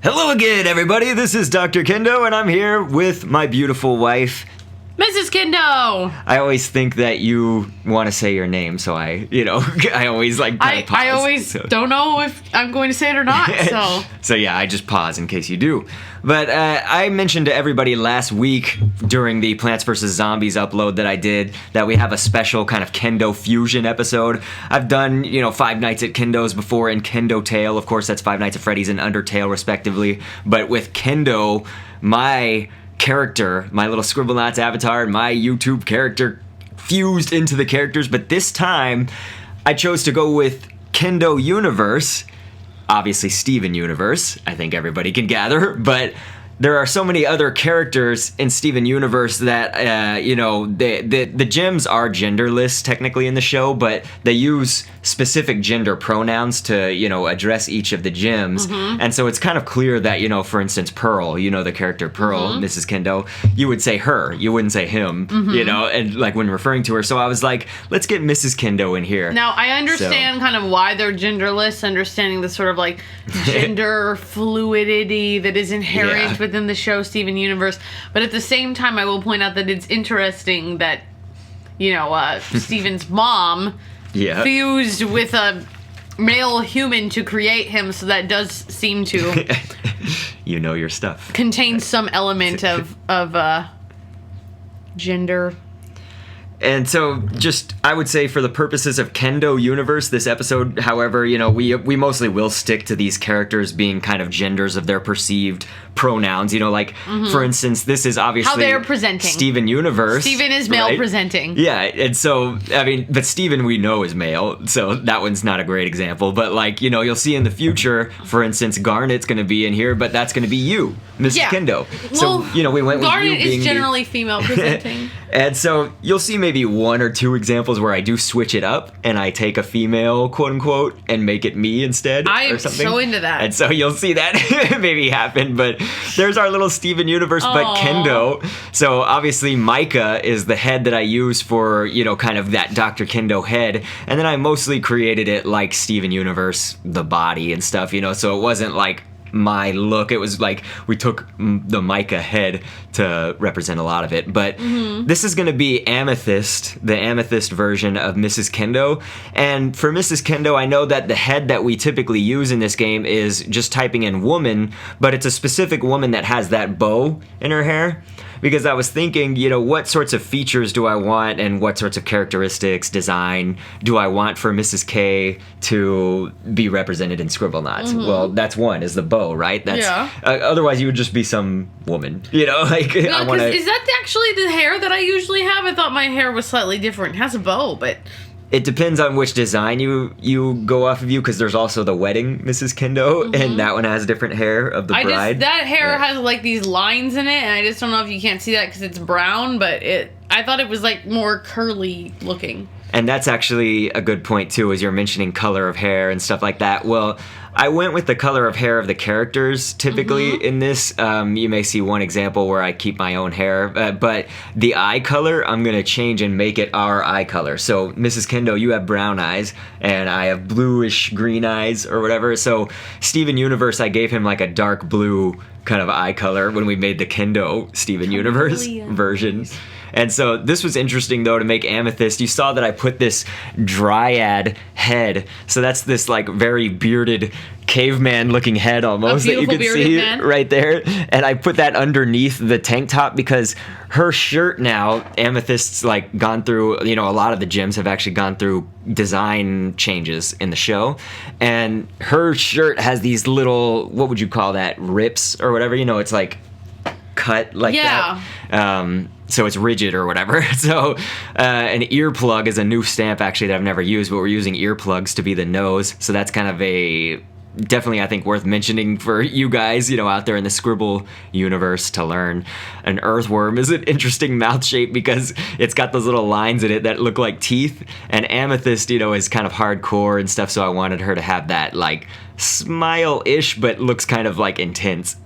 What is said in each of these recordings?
Hello again, everybody. This is Dr. Kendo, and I'm here with my beautiful wife, Mrs. Kendo. I always think that you want to say your name, so I always like pause. I always don't know if I'm going to say it or not, so. So yeah, I just pause in case you do. But I mentioned to everybody last week during the Plants vs. Zombies upload that I did that we have a special kind of Kendo fusion episode. I've done, Five Nights at Kendo's before and Kendo Tale. Of course, that's Five Nights at Freddy's and Undertale, respectively. But with Kendo, my character, my little Scribblenauts avatar, and my YouTube character fused into the characters, but this time I chose to go with Kendo Universe, obviously Steven Universe, I think everybody can gather, but there are so many other characters in Steven Universe that, the gems are genderless technically in the show, but they use specific gender pronouns to, address each of the gems. Mm-hmm. And so it's kind of clear that, for instance, Pearl, the character Pearl, mm-hmm. Mrs. Kendo, you would say her, you wouldn't say him, mm-hmm. And like when referring to her. So I was like, let's get Mrs. Kendo in here. Now, I understand kind of why they're genderless, understanding the sort of like gender fluidity that is inherent within the show Steven Universe, but at the same time I will point out that it's interesting that Steven's mom fused with a male human to create him, so that does seem to your stuff contain some element of gender. And so, just, I would say for the purposes of Kendo Universe, this episode, however, we mostly will stick to these characters being kind of genders of their perceived pronouns. Mm-hmm. For instance, this is obviously how they're presenting. Steven Universe. Steven is male presenting. Yeah, and so, but Steven we know is male, so that one's not a great example. But, you'll see in the future, for instance, Garnet's going to be in here, but that's going to be you, Mrs. Kendo. So, we went with Garnet you being is generally female presenting. And so, you'll see maybe one or two examples where I do switch it up and I take a female, quote unquote, and make it me instead. I am or something. So into that. And so you'll see that maybe happen. But there's our little Steven Universe, but Kendo. So obviously MECHA is the head that I use for, kind of that Dr. Kendo head. And then I mostly created it like Steven Universe, the body and stuff, so it wasn't like my look. It was like we took the MECHA head to represent a lot of it. But this is going to be Amethyst, the Amethyst version of Mrs. Kendo. And for Mrs. Kendo, I know that the head that we typically use in this game is just typing in woman, but it's a specific woman that has that bow in her hair. Because I was thinking, what sorts of features do I want and what sorts of characteristics, design do I want for Mrs. K to be represented in Scribblenauts? Mm-hmm. Well, that's one, is the bow, right? That's, otherwise, you would just be some woman, Is that actually the hair that I usually have? I thought my hair was slightly different. It has a bow, but... It depends on which design you go off of because there's also the wedding Mrs. Kendo, and that one has different hair of the bride. That hair has like these lines in it, and I just don't know if you can't see that because it's brown, but I thought it was like more curly looking. And that's actually a good point too, as you're mentioning color of hair and stuff like that. Well, I went with the color of hair of the characters typically in this. You may see one example where I keep my own hair, but the eye color I'm going to change and make it our eye color. So Mrs. Kendo, you have brown eyes and I have bluish green eyes or whatever. So Steven Universe, I gave him like a dark blue kind of eye color when we made the Kendo Steven Universe version. And so this was interesting, though, to make Amethyst. You saw that I put this dryad head. So that's this, like, very bearded caveman-looking head almost that you can see right there. And I put that underneath the tank top because her shirt now, Amethyst's, like, gone through, a lot of the gems have actually gone through design changes in the show. And her shirt has these little, what would you call that, rips or whatever? It's, like, cut like that. So it's rigid or whatever. So an earplug is a new stamp actually that I've never used, but we're using earplugs to be the nose. So that's kind of definitely I think worth mentioning for you guys, out there in the Scribble universe to learn. An earthworm is an interesting mouth shape because it's got those little lines in it that look like teeth. And Amethyst, is kind of hardcore and stuff. So I wanted her to have that like smile-ish, but looks kind of like intense.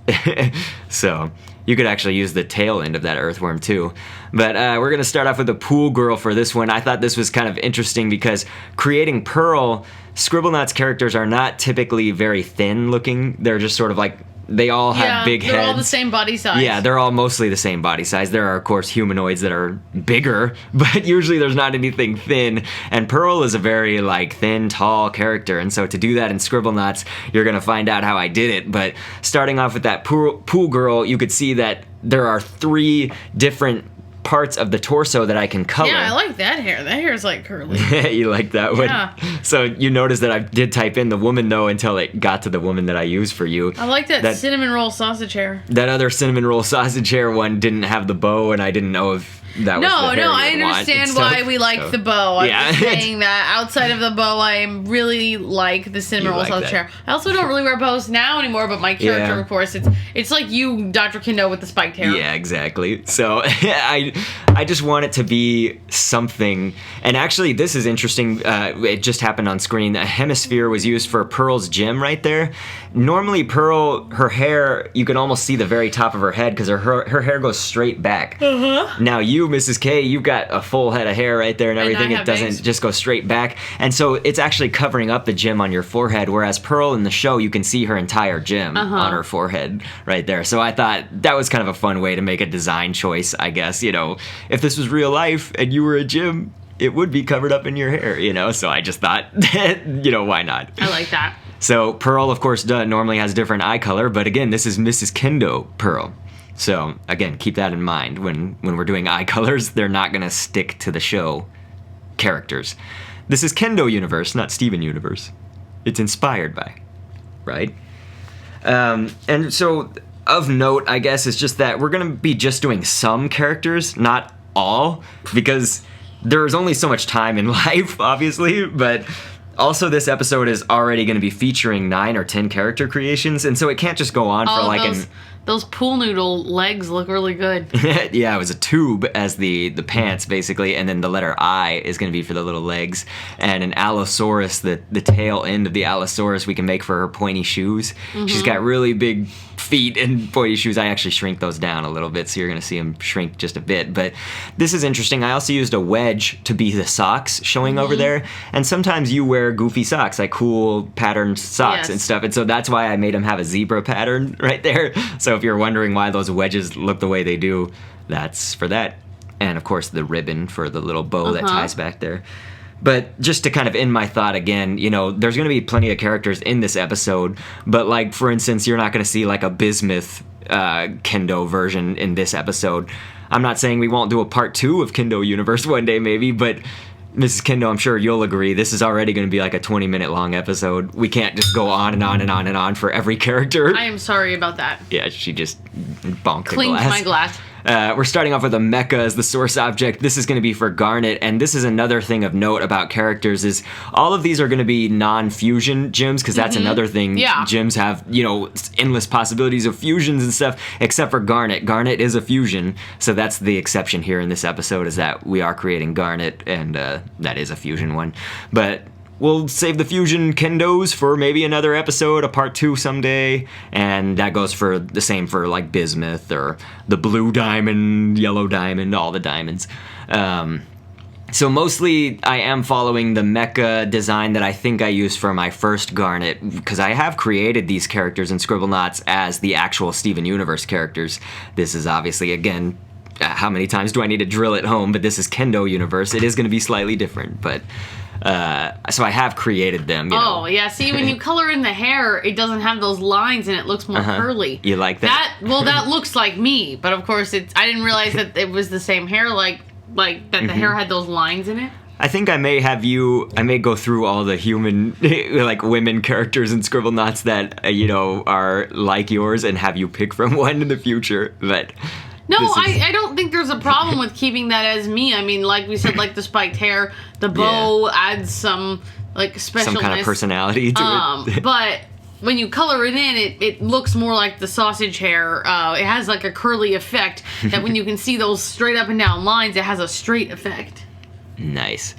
So you could actually use the tail end of that earthworm too. But we're going to start off with the pool girl for this one. I thought this was kind of interesting because creating Pearl, Scribblenauts characters are not typically very thin looking. They're just sort of like they all have big heads. They're all the same body size. Yeah, they're all mostly the same body size. There are, of course, humanoids that are bigger, but usually there's not anything thin. And Pearl is a very, like, thin, tall character. And so to do that in Scribblenauts, you're going to find out how I did it. But starting off with that pool girl, you could see that there are 3 different parts of the torso that I can color. Yeah, I like that hair. That hair's like curly. You like that one? Yeah. So you notice that I did type in the woman though until it got to the woman that I used for you. I like that cinnamon roll sausage hair. That other cinnamon roll sausage hair one didn't have the bow, and I didn't know if that was the hair I understand why we like the bow. I'm just saying that outside of the bow, I really like the cinnamon roll sausage hair. I also don't really wear bows now anymore, but my character, of course, it's like you, Dr. Kendo, with the spiked hair. Yeah, exactly. So I just want it to be something. And actually, this is interesting. It just happened on screen. A hemisphere was used for Pearl's gem right there. Normally, Pearl, her hair, you can almost see the very top of her head because her hair goes straight back. Now you, Mrs. K, you've got a full head of hair right there and everything. It doesn't just go straight back. And so it's actually covering up the gem on your forehead, whereas Pearl in the show, you can see her entire gem on her forehead right there. So I thought that was kind of a fun way to make a design choice, I guess. You know, if this was real life and you were a gem, it would be covered up in your hair, you know? So I just thought, you know, why not? I like that. So Pearl, of course, normally has different eye color, but again, this is Mrs. Kendo Pearl. So again, keep that in mind when we're doing eye colors. They're not going to stick to the show characters. This is Kendo Universe, not Steven Universe. It's inspired by, right? And so of note, I guess, is just that we're going to be just doing some characters, not all, because there's only so much time in life, obviously, but also this episode is already going to be featuring 9 or 10 character creations, and so it can't just go on for like those pool noodle legs look really good. Yeah, it was a tube as the pants, basically, and then the letter I is going to be for the little legs, and an Allosaurus, the tail end of the Allosaurus we can make for her pointy shoes. She's got really big feet and pointy shoes. I actually shrink those down a little bit, so you're going to see them shrink just a bit. But this is interesting. I also used a wedge to be the socks showing over there, and sometimes you wear goofy socks, like cool patterned socks and stuff, and so that's why I made them have a zebra pattern right there. So if you're wondering why those wedges look the way they do, that's for that. And of course the ribbon for the little bow that ties back there. But just to kind of end my thought again, you know, there's going to be plenty of characters in this episode, but like, for instance, you're not going to see like a bismuth Kendo version in this episode. I'm not saying we won't do a part 2 of Kendo Universe one day maybe, but Mrs. Kendo, I'm sure you'll agree, this is already going to be like a 20-minute long episode. We can't just go on and on and on and on for every character. I am sorry about that. Yeah, she just bonked the Clinked glass. my glass. We're starting off with a mecha as the source object. This is going to be for Garnet, and this is another thing of note about characters is all of these are going to be non-fusion gems, because that's another thing. Yeah. Gems have, you know, endless possibilities of fusions and stuff, except for Garnet. Garnet is a fusion, so that's the exception here in this episode, is that we are creating Garnet, and that is a fusion one. But we'll save the fusion Kendos for maybe another episode, a part 2 someday, and that goes for the same for like bismuth or the blue diamond, yellow diamond, all the diamonds. So mostly I am following the mecha design that I think I used for my first Garnet, because I have created these characters in Scribblenauts as the actual Steven Universe characters. This is obviously, again, how many times do I need to drill it home, but this is Kendo Universe. It is going to be slightly different, but so I have created them. You know. Yeah. See, when you color in the hair, it doesn't have those lines and it looks more curly. You like that? That looks like me, but of course I didn't realize that it was the same hair, like that the hair had those lines in it. I think I may go through all the human, like women characters in Scribblenauts that, you know, are like yours and have you pick from one in the future, but... No, I don't think there's a problem with keeping that as me. I mean, like we said, like the spiked hair, the bow adds some like specialness, some kind of personality to it. But when you color it in, it looks more like the sausage hair. It has like a curly effect that when you can see those straight up and down lines, it has a straight effect. Nice.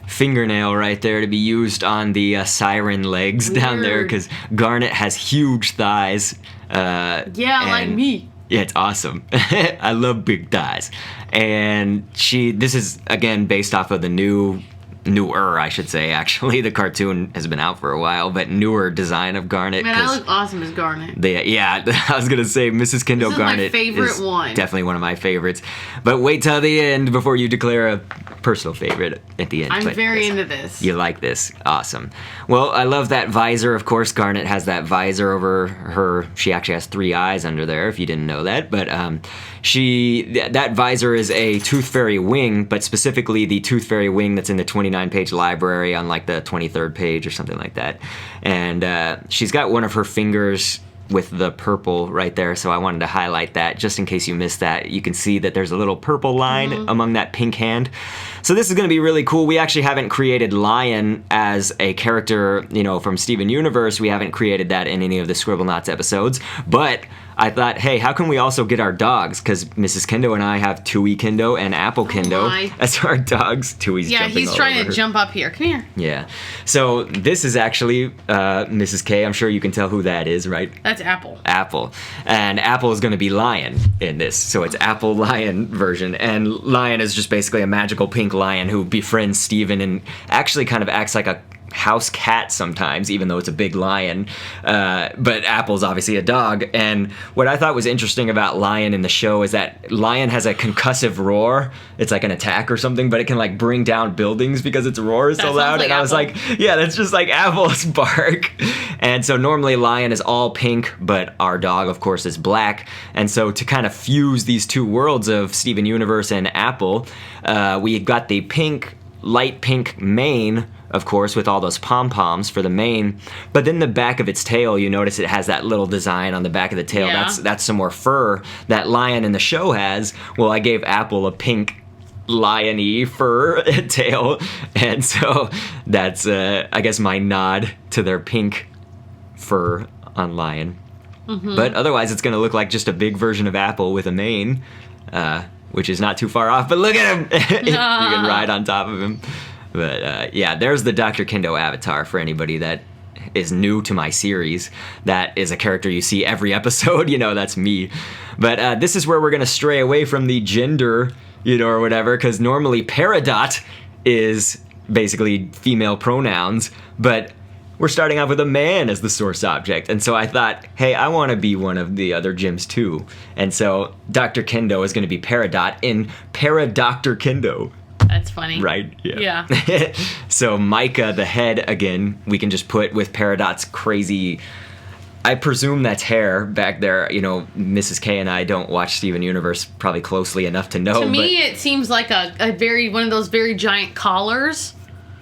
Fingernail right there to be used on the siren legs down there, because Garnet has huge thighs. Like me. Yeah, it's awesome. I love big thighs. And this is, again, based off of the new newer, I should say, actually. The cartoon has been out for a while, but newer design of Garnet. Man, I look awesome as Garnet. Yeah, I was going to say Mrs. Kendo This is Garnet my favorite is one. definitely one of my favorites. But wait till the end before you declare a personal favorite at the end. I'm But very yes, into this. You like this. Awesome. Well, I love that visor. Of course, Garnet has that visor over her. She actually has 3 eyes under there, if you didn't know that. But that visor is a Tooth Fairy wing, but specifically the Tooth Fairy wing that's in the 29-page library on like the 23rd page or something like that. And she's got one of her fingers with the purple right there, so I wanted to highlight that just in case you missed that. You can see that there's a little purple line among that pink hand. So this is going to be really cool. We actually haven't created Lion as a character, from Steven Universe. We haven't created that in any of the Scribblenauts episodes, but I thought, hey, how can we also get our dogs? Because Mrs. Kendo and I have TWOEY Kendo and Apple Kendo as our dogs. TWOEY's jumping all over. Yeah, he's trying to jump up here. Come here. Yeah. So this is actually Mrs. K. I'm sure you can tell who that is, right? That's Apple. Apple. And Apple is going to be Lion in this. So it's Apple Lion version. And Lion is just basically a magical pink lion who befriends Steven and actually kind of acts like a house cat sometimes, even though it's a big lion. But Apple's obviously a dog. And what I thought was interesting about Lion in the show is that Lion has a concussive roar. It's like an attack or something, but it can like bring down buildings because its roar is so loud. And I was like, yeah, that's just like Apple's bark. And so normally Lion is all pink, but our dog, of course, is black. And so to kind of fuse these two worlds of Steven Universe and Apple, we got the light pink mane, of course, with all those pom-poms for the mane. But then the back of its tail, you notice it has that little design on the back of the tail. Yeah. That's some more fur that Lion in the show has. Well, I gave Apple a pink lion-y fur tail. And so that's, I guess, my nod to their pink fur on Lion. But otherwise, it's going to look like just a big version of Apple with a mane, which is not too far off. But look at him! You can ride on top of him. But yeah, there's the Dr. Kendo avatar for anybody that is new to my series. That is a character you see every episode. That's me. But this is where we're going to stray away from the gender, or whatever, because normally Peridot is basically female pronouns, but we're starting off with a man as the source object. And so I thought, hey, I want to be one of the other gyms too. And so Dr. Kendo is going to be Peridot in Dr. Kendo. That's funny. Right? Yeah. So MECHA, the head, again, we can just put with Peridot's crazy, I presume that's hair back there. Mrs. K and I don't watch Steven Universe probably closely enough to know. To me, it seems like one of those very giant collars.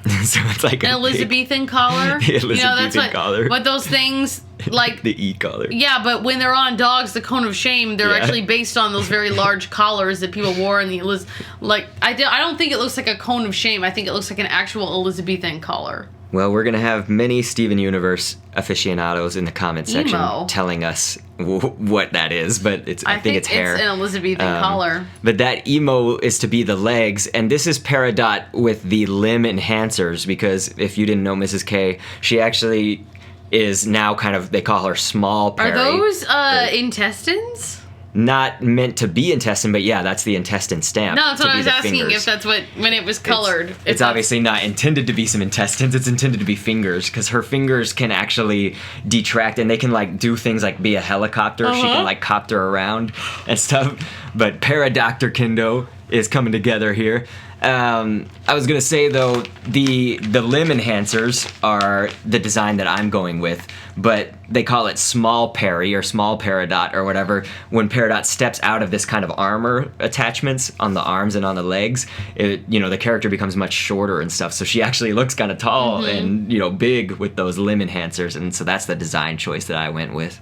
So it's like an Elizabethan collar. The Elizabethan collar. But those things, like the E collar. Yeah, but when they're on dogs, the cone of shame, they're actually based on those very large collars that people wore in the I don't think it looks like a cone of shame. I think it looks like an actual Elizabethan collar. Well, we're going to have many Steven Universe aficionados in the comment section telling us what that is, but I think it's hair. It's an Elizabethan collar. But that emo is to be the legs, and this is Peridot with the limb enhancers, because if you didn't know Mrs. K, she actually is now they call her small Perry. Are those intestines? Not meant to be intestine, but yeah, that's the intestine stamp. No, that's what I was asking, if that's when it was colored. It's obviously not intended to be some intestines, it's intended to be fingers, because her fingers can actually detract, and they can do things like be a helicopter. She can copter around and stuff. But Dr. Kendo is coming together here. I was gonna say though, the limb enhancers are the design that I'm going with, but they call it small Perry or small Peridot or whatever. When Peridot steps out of this kind of armor attachments on the arms and on the legs, the character becomes much shorter and stuff. So she actually looks kind of tall and big with those limb enhancers, and so that's the design choice that I went with,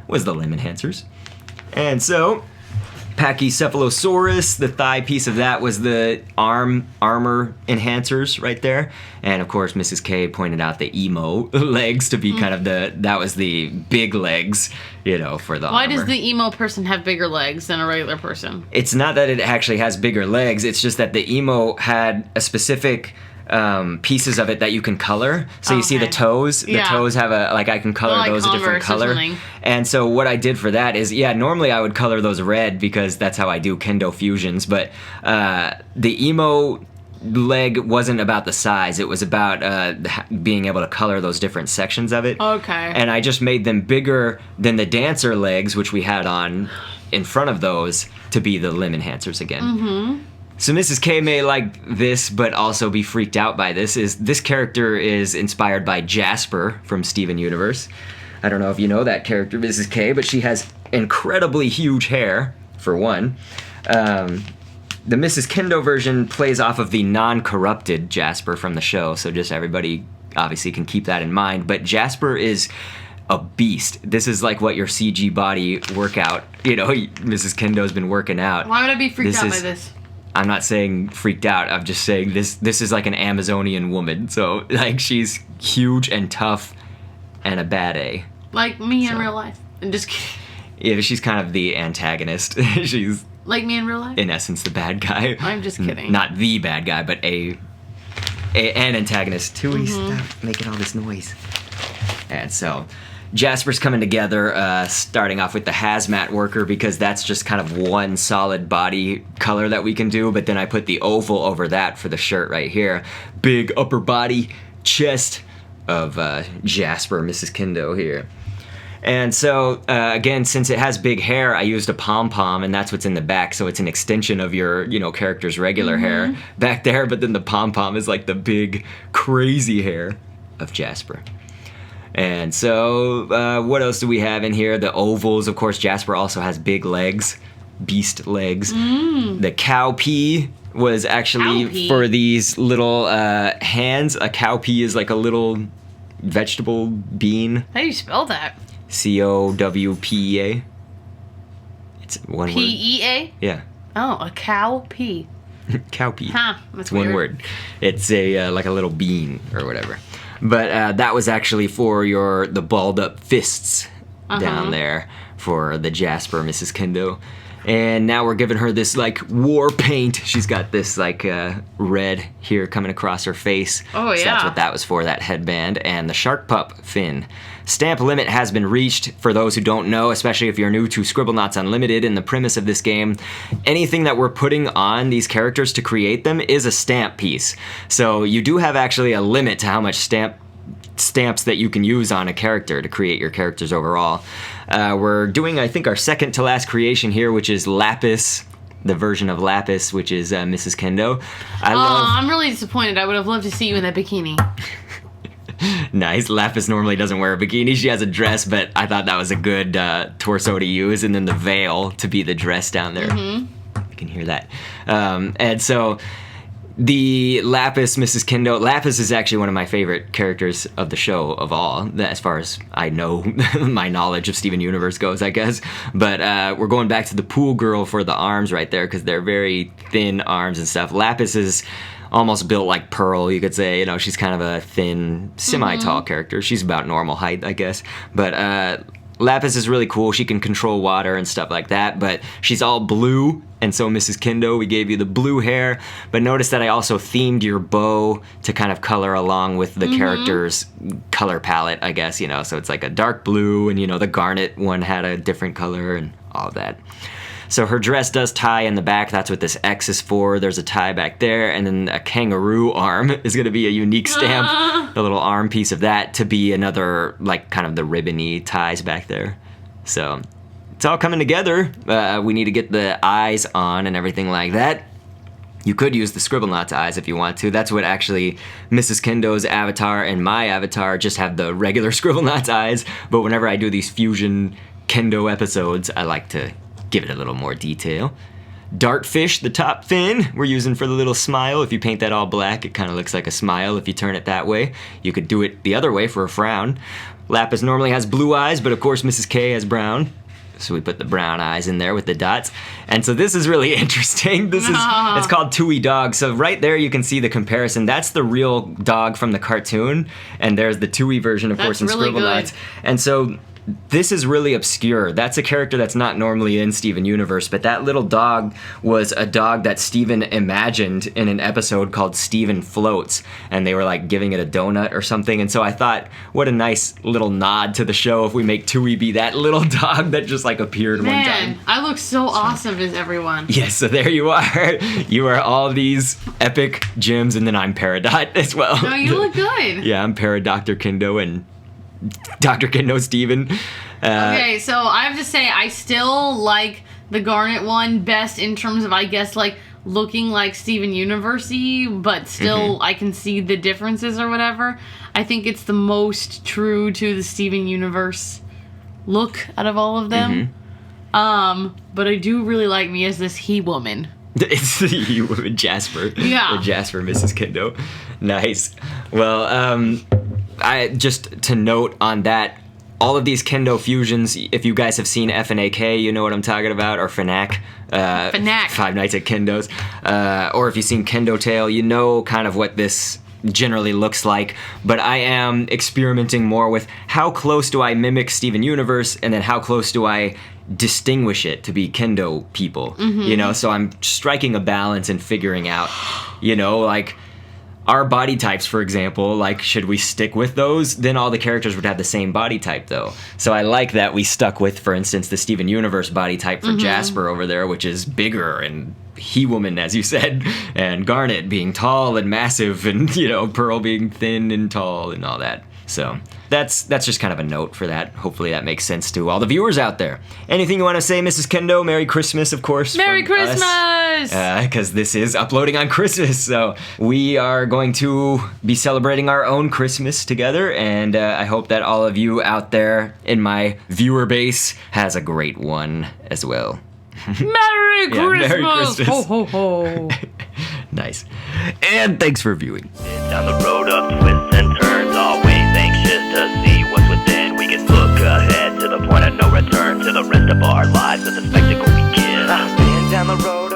was the limb enhancers. And so Pachycephalosaurus, the thigh piece of that was the armor enhancers right there. And of course, Mrs. K pointed out the emo legs to be kind of that was the big legs, for the Why armor. does the emo person have bigger legs than a regular person? It's not that it actually has bigger legs, it's just that the emo had a specific pieces of it that you can color. So you see the toes. The toes have I can color those a different color. And so what I did for that is, normally I would color those red because that's how I do Kendo fusions. But the emo leg wasn't about the size. It was about being able to color those different sections of it. Okay. And I just made them bigger than the dancer legs, which we had on in front of those, to be the limb enhancers again. Mm-hmm. So Mrs. K may like this, but also be freaked out by this. This character is inspired by Jasper from Steven Universe. I don't know if you know that character, Mrs. K, but she has incredibly huge hair, for one. The Mrs. Kendo version plays off of the non-corrupted Jasper from the show, so just everybody obviously can keep that in mind. But Jasper is a beast. This is like what your CG body workout, Mrs. Kendo's been working out. Why would I be freaked out by this? I'm not saying freaked out. I'm just saying this is like an Amazonian woman. So, like, she's huge and tough and a bad A. Like me in real life. I'm just kidding. Yeah, she's kind of the antagonist. She's... Like me in real life? In essence, the bad guy. I'm just kidding. Not the bad guy, but an antagonist. TWOEY, stop making all this noise. And so, Jasper's coming together, starting off with the HAZMAT worker, because that's just kind of one solid body color that we can do, but then I put the oval over that for the shirt right here. Big upper body, chest of Jasper, Mrs. Kendo here. And so, again, since it has big hair, I used a pom-pom, and that's what's in the back, so it's an extension of your, character's regular hair back there, but then the pom-pom is like the big, crazy hair of Jasper. And so, what else do we have in here? The ovals, of course, Jasper also has big legs, beast legs. The cowpea was actually for these little hands. A cowpea is like a little vegetable bean. How do you spell that? COWPEA. It's one word. PEA? Yeah. Oh, a cow pea. Cowpea. Huh, that's one weird. word. It's a like a little bean or whatever. But that was actually for the balled up fists down there for the Jasper Mrs. Kendo. And now we're giving her this like war paint. She's got this like red here coming across her face. Oh yeah. So that's what that was for, that headband. And the shark pup fin. Stamp limit has been reached. For those who don't know, especially if you're new to Scribblenauts Unlimited and the premise of this game, anything that we're putting on these characters to create them is a stamp piece. So you do have actually a limit to how much stamps that you can use on a character to create your characters overall. We're doing, I think, our second to last creation here, which is Lapis, the version of Lapis, which is Mrs. Kendo. I'm really disappointed. I would have loved to see you in that bikini. Nice. Lapis normally doesn't wear a bikini. She has a dress, but I thought that was a good torso to use, and then the veil to be the dress down there. You can hear that. And so the Lapis, Mrs. Kendo, Lapis is actually one of my favorite characters of the show of all, as far as I know, my knowledge of Steven Universe goes, I guess. But we're going back to the pool girl for the arms right there, because they're very thin arms and stuff. Lapis is almost built like Pearl, you could say. She's kind of a thin, semi-tall character. She's about normal height, I guess. But Lapis is really cool. She can control water and stuff like that, but she's all blue, and so Mrs. Kendo, we gave you the blue hair, but notice that I also themed your bow to kind of color along with the character's color palette, I guess, so it's like a dark blue, and the garnet one had a different color and all of that. So her dress does tie in the back. That's what this X is for. There's a tie back there, and then a kangaroo arm is going to be a unique stamp, the little arm piece of that, to be another, like, kind of the ribbony ties back there. So it's all coming together. We need to get the eyes on and everything like that. You could use the Scribblenauts eyes if you want to. That's what actually Mrs. Kendo's avatar and my avatar just have the regular Scribblenauts eyes, but whenever I do these fusion Kendo episodes, I like to give it a little more detail. Dartfish, the top fin, we're using for the little smile. If you paint that all black, it kind of looks like a smile if you turn it that way. You could do it the other way for a frown. Lapis normally has blue eyes, but of course Mrs. K has brown. So we put the brown eyes in there with the dots. And so this is really interesting. It's called TWOEY Dog. So right there you can see the comparison. That's the real dog from the cartoon, and there's the TWOEY version, of course, in really Scribblenauts. good. And so this is really obscure. That's a character that's not normally in Steven Universe, but that little dog was a dog that Steven imagined in an episode called Steven Floats, and they were like giving it a donut or something. And so I thought, what a nice little nod to the show if we make TWOEY be that little dog that just like appeared one time. Man, I look so awesome as everyone. Yes, so there you are. You are all these epic gems, and then I'm Peridot as well. No, you look good. Yeah, I'm Dr.Kendo and Dr. Kendo Steven. Okay, so I have to say, I still like the Garnet one best in terms of, I guess, like, looking like Steven Universe-y, but still I can see the differences or whatever. I think it's the most true to the Steven Universe look out of all of them. But I do really like me as this he-woman. It's the he-woman, Jasper. Yeah. The Jasper, Mrs. Kendo. Nice. Well, I just to note on that, all of these Kendo fusions, if you guys have seen FNAK, you know what I'm talking about, or FNAC. FNAC. Five Nights at Kendo's. Or if you've seen Kendo Tale, you know kind of what this generally looks like. But I am experimenting more with how close do I mimic Steven Universe, and then how close do I distinguish it to be Kendo people. You know, so I'm striking a balance and figuring out, you know, like, our body types, for example, like, should we stick with those? Then all the characters would have the same body type, though. So I like that we stuck with, for instance, the Steven Universe body type for Jasper over there, which is bigger and he-woman, as you said, and Garnet being tall and massive, and, you know, Pearl being thin and tall and all that. So that's just kind of a note for that. Hopefully that makes sense to all the viewers out there. Anything you want to say, Mrs. Kendo? Merry Christmas, of course. Merry Christmas! Because this is uploading on Christmas, so we are going to be celebrating our own Christmas together, and I hope that all of you out there in my viewer base has a great one as well. Merry Christmas! Merry Christmas! Ho, ho, ho. Nice. And thanks for viewing. Down the road of twists and turns, always anxious to see what's within. We can look ahead to the point of no return, to the rest of our lives as a spectacle begins. I've been down the road